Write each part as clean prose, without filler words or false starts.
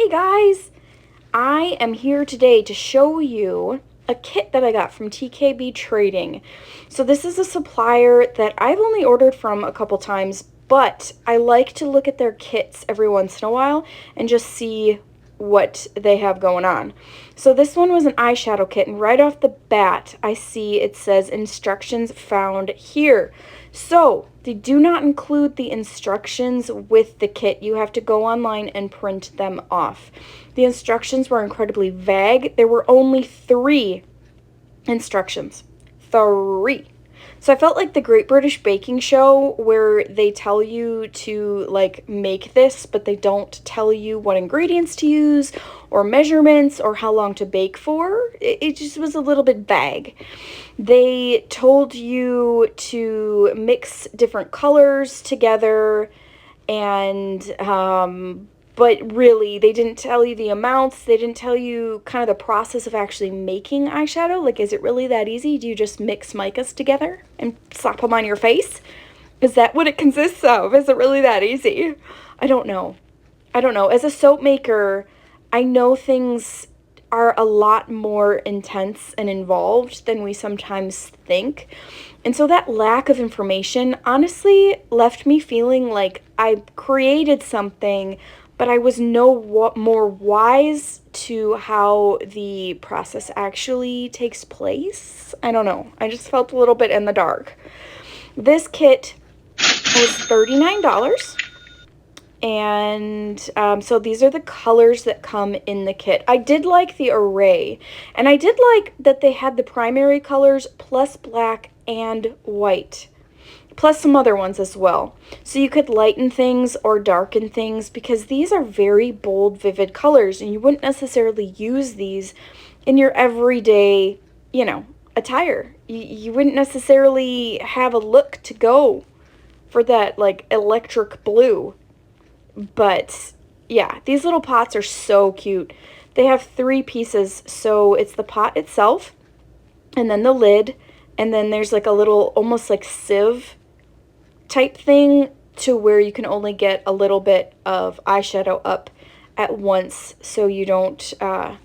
Hey guys, I am here today to show you a kit that I got from TKB Trading. So this is a supplier that I've only ordered from a couple times, but I like to look at their kits every once in a while and just see what they have going on. So this one was an eyeshadow kit, and right off the bat I see it says instructions found here. So they do not include the instructions with the kit. You have to go online and print them off. The instructions were incredibly vague. There were only 3 instructions. 3. So I felt like the Great British Baking Show, where they tell you to like make this, but they don't tell you what ingredients to use or measurements or how long to bake for. It just was a little bit vague. They told you to mix different colors together, and but really they didn't tell you the amounts. They didn't tell you kind of the process of actually making eyeshadow. Like, is it really that easy? Do you just mix micas together and slap them on your face? Is that what it consists of? Is it really that easy? I don't know. As a soap maker, I know things are a lot more intense and involved than we sometimes think. And so that lack of information honestly left me feeling like I created something, but I was no more wise to how the process actually takes place. I don't know. I just felt a little bit in the dark. This kit was $39. And so these are the colors that come in the kit. I did like the array, and I did like that they had the primary colors plus black and white, plus some other ones as well. So you could lighten things or darken things, because these are very bold, vivid colors, and you wouldn't necessarily use these in your everyday, attire. You wouldn't necessarily have a look to go for that, like, electric blue. But yeah, these little pots are so cute. They have 3 pieces. So it's the pot itself, and then the lid, and then there's like a little almost like sieve type thing to where you can only get a little bit of eyeshadow up at once, so you don't have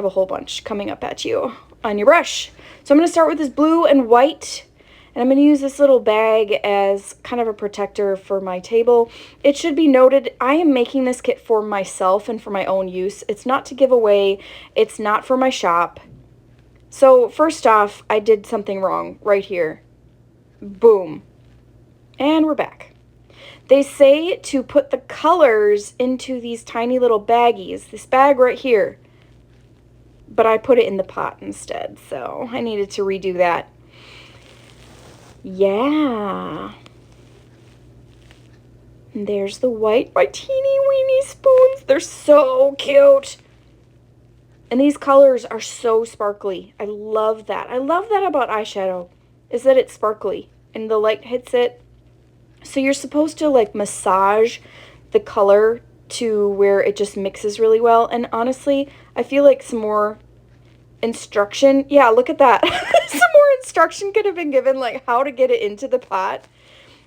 a whole bunch coming up at you on your brush. So I'm going to start with this blue and white. And I'm going to use this little bag as kind of a protector for my table. It should be noted, I am making this kit for myself and for my own use. It's not to give away. It's not for my shop. So first off, I did something wrong right here. Boom. And we're back. They say to put the colors into these tiny little baggies. This bag right here. But I put it in the pot instead. So I needed to redo that. Yeah. And there's the white, my teeny weeny spoons. They're so cute. And these colors are so sparkly. I love that. I love that about eyeshadow, is that it's sparkly and the light hits it. So you're supposed to like massage the color to where it just mixes really well. And honestly, I feel like some more instruction. Yeah, look at that. Some more instruction could have been given, like how to get it into the pot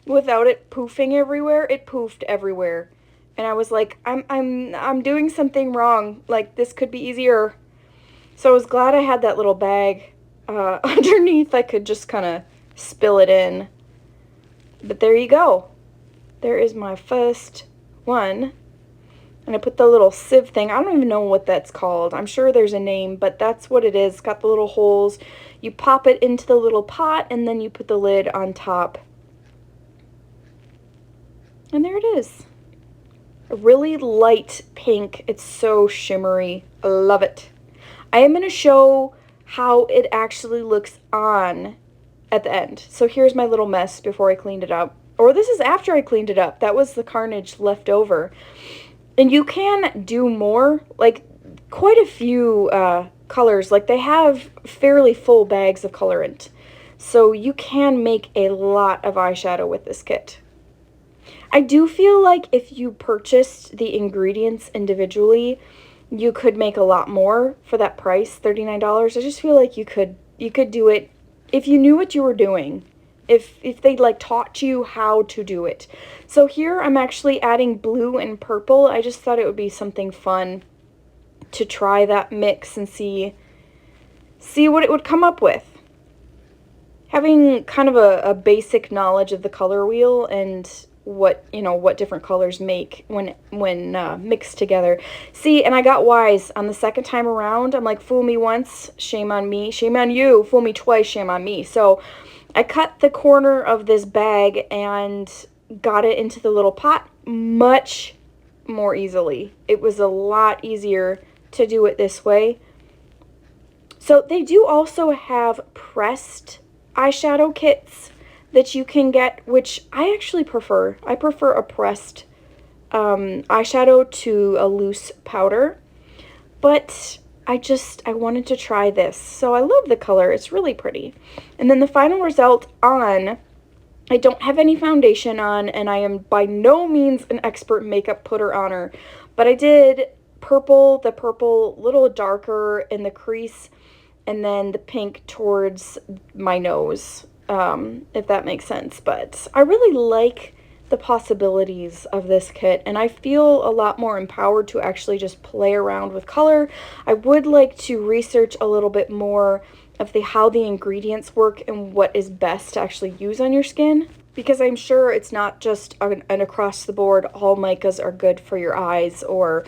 without it poofing everywhere. It poofed everywhere. And I was like, I'm doing something wrong. Like, this could be easier. So I was glad I had that little bag underneath. I could just kind of spill it in. But there you go. There is my first one. And I put the little sieve thing. I don't even know what that's called. I'm sure there's a name, but that's what it is. It's got the little holes. You pop it into the little pot, and then you put the lid on top. And there it is. A really light pink. It's so shimmery. I love it. I am going to show how it actually looks on at the end. So here's my little mess before I cleaned it up. Or this is after I cleaned it up. That was the carnage left over. And you can do more, like quite a few colors. Like, they have fairly full bags of colorant. So you can make a lot of eyeshadow with this kit. I do feel like if you purchased the ingredients individually, you could make a lot more for that price, $39. I just feel like you could do it if you knew what you were doing. if they like taught you how to do it. So here I'm actually adding blue and purple. I just thought it would be something fun to try that mix and see what it would come up with. Having kind of a basic knowledge of the color wheel and what, you know, what different colors make when mixed together. See, and I got wise on the second time around. I'm like, fool me once, shame on me, shame on you, fool me twice, shame on me. So I cut the corner of this bag and got it into the little pot much more easily. It was a lot easier to do it this way. So they do also have pressed eyeshadow kits that you can get, which I actually prefer. I prefer a pressed eyeshadow to a loose powder, but I wanted to try this. So I love the color. It's really pretty. And then the final result on, I don't have any foundation on, and I am by no means an expert makeup putter-oner, but I did purple, the purple a little darker in the crease, and then the pink towards my nose, if that makes sense. But I really like the possibilities of this kit, and I feel a lot more empowered to actually just play around with color. I would like to research a little bit more of how the ingredients work and what is best to actually use on your skin, because I'm sure it's not just an across the board, all micas are good for your eyes or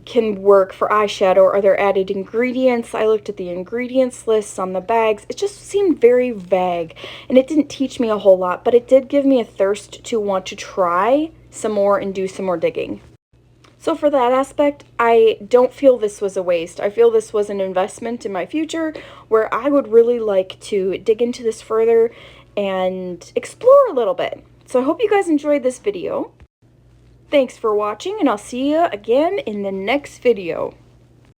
can work for eyeshadow. Are there added ingredients? I looked at the ingredients lists on the bags. It just seemed very vague, and it didn't teach me a whole lot, but it did give me a thirst to want to try some more and do some more digging. So for that aspect, I don't feel this was a waste. I feel this was an investment in my future where I would really like to dig into this further and explore a little bit. So I hope you guys enjoyed this video. Thanks for watching, and I'll see you again in the next video.